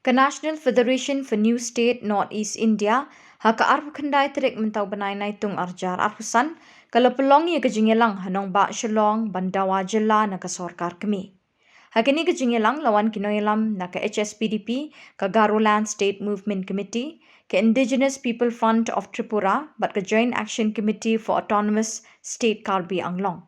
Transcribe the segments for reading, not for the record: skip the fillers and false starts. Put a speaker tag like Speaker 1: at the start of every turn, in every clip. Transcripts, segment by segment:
Speaker 1: Ka National Federation for New State Northeast India haka arfu khandai trek mentau banai nai tung arjar arfusan kalau pelong ye kejingelang hanong ba shalong bandawa jela na ka sorkar kemi. Hakini kejingelang lawan kinoyelam na ka HSPDP ka Garoland State Movement Committee ka Indigenous People Front of Tripura bat ka Joint Action Committee for Autonomous State Karbi Anglong.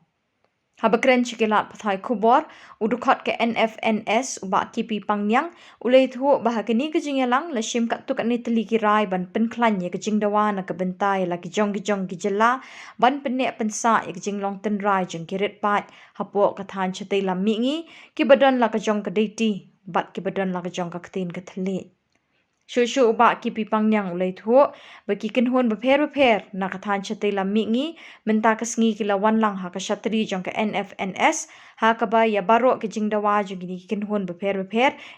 Speaker 1: Habakren cikilat pathai kubor udukot ke NFNS ubak kipi pangyang ulai thu bahagani kejingelang lashim kat tuk ni teliki rai ban penklan ye kejing dawa na kebentai la kijong kijela ban penek pensa ye kejing long ten rai jeng kirit pat hapo kathan chatai lam mingi ki badon la kejong kedeti bat ki badon la kejong ka ketin kethelit. Shushu ubak kipi pangyang ulai thu bagi kenhun beper na kathan chatai lam mingi menta kesngi kilawan lang ha kashatri jong ka NFNS ha kaba ya baro ke jingdawa jong ni kenhun beper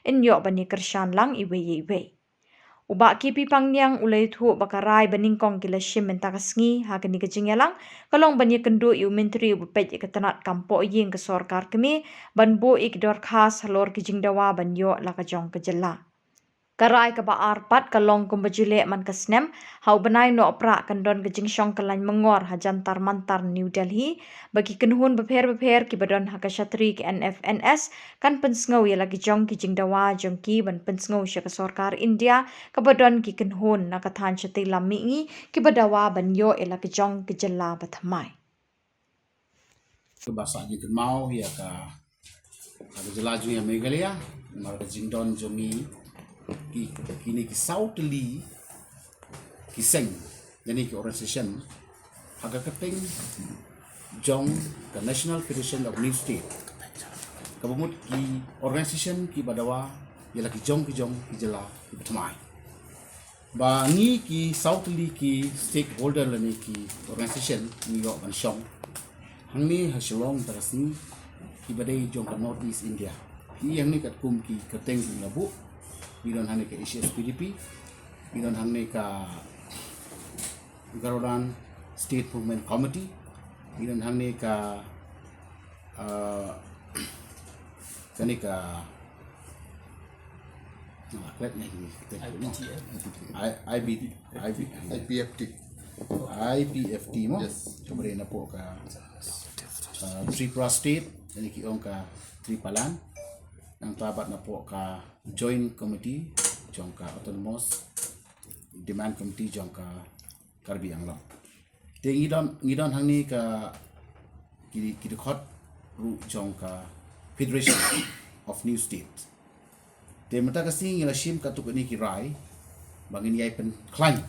Speaker 1: in yo bani kershan lang iwe. Ubak kipi pangyang ulai thu bakarai baningkong kila shim menta kesngi ha kini kejingelang kalong bani kendu yu menteri ubepet ikatanat kampo ying ke sorkar kemi ban bo ik dorkhas halor ke jingdawa ban yo la kajong kejela. Karai ka baar pat kalong kumbajule man kasnem hau benai no opra kandon kejing syong kalany mengor hajantar mantar New Delhi bagi kenhun beper ki badon hakashatri ki NFNS kan pensngau ya lagi jong ki jingdawa jong ki ban pensngau sya ka sorkar India ka badon ki kenhun na kathan chati lamingi ki badawa ban yo ela ki jong ki jela bathamai.
Speaker 2: Bahasa ni mau ya ka jelaju yang Meghalaya mar jingdon jongi kini ki Southly ki seng jadi ki organisation agak keteng jong ke National Federation of New State kabumut ki organisation ki badawa yala ki jong ki jela ki betmai ba ni ki Southly ki stakeholder la ni ki organisation ni yo ban shong hangni hasilong tarasni ki badai jong ka Northeast India ki yang ni kat kum ki keteng ki labu Bidon hane ka HSPDP, bidon hane ka Garoland State Movement Committee, bidon hane ka kani ka IPFT mo, kemudian po ka Tripura State, jadi ki ong ka Tripalan, ang tabat na po ka Joint Committee jong ka Autonomous Demand Committee jong ka Karbi Anglong. Te ngidon hangni ka kidikot ru jong ka Federation of New States. Te mata kasi ngila shim ka tukani ki rai bangin yai pen klan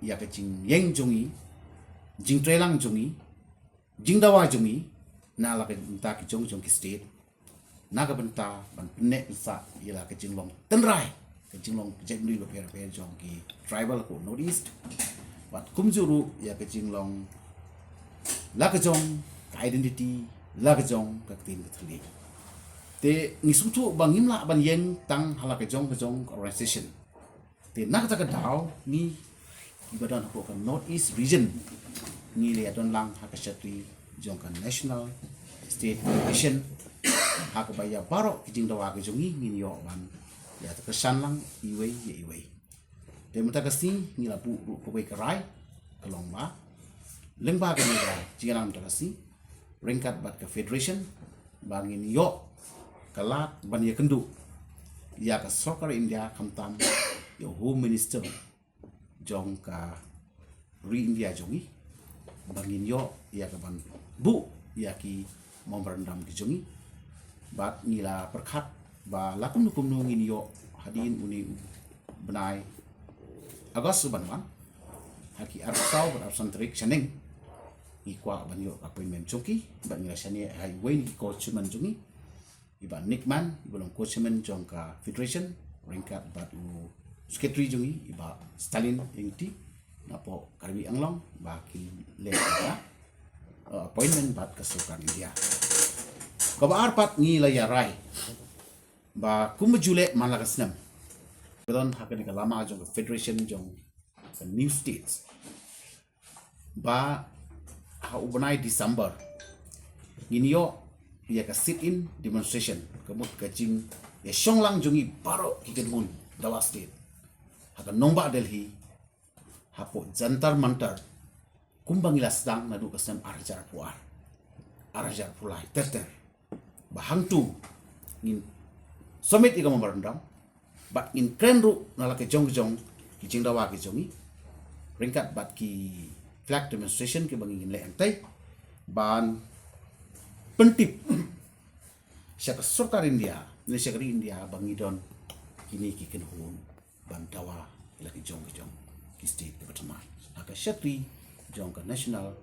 Speaker 2: ya ka jing yeng jongi jing trelang jongi jing dawa jongi na la ka ta ki jong ki state naga benta ban nek sa ila ke jinglong tenrai ke jinglong jengli lo per jong ki tribal ko northeast bat kumjuru ya ke jinglong la ke jong identity la ke jong ka tin thli te ngisutu bangim la ban yen tang hala ke jong organization te naga ta ka daw ni ibadan ko ka northeast region ni le don lang ha ka chatri jong ka national state federation hak baya barok kijing dawa ke jongi ngin yo wan ya ta kesan lang iwe de mata kasi ngila bu ko ke rai kalong ba lengba ke ni jingan ta kasi ringkat bat ke federation bangin yo kalak ban ye kendu ya ka sokar India kamtam yo home minister jong ka ri India jongi bangin yo ya ka ban bu ya ki memberendam ke jongi bat nila perkat ba lakum nukum nungin yo hadin uni benai agos subanwan haki arsau ber absantrik shaneng ikwa ban yo appointment chunki ban nila shani highway ni ko chuman jungi iba nikman ibulong ko chuman jongka federation ringkat bat u secretary jungi iba Stalin ingti napo Karbi Anglong ba ki le appointment bat kesukan India kabar pat ngi la ya rai ba kumjule malagasnam bedon hakani kalama jong federation jong new states ba ha ubnai December inyo ya ka sit in demonstration kemut kajing ya shonglang jungi baro kikenhun Dawa State. Haka Nongba Delhi, hapo Jantar Mantar, kumbangila sedang nadu kesem arjar puar. Arjar pulai terter. Bahangtu ngin summit ika membarandam, bat ngin krenru nalake jong ki jingdawa ki jongi. Ringkat bat ki flag demonstration ki bangin le antai ban pentip siya surkar India bangidon kini ki kenhun bantawa ila ki jong ki state ke pertama aka syatri jong ke National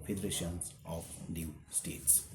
Speaker 2: Federation of New States.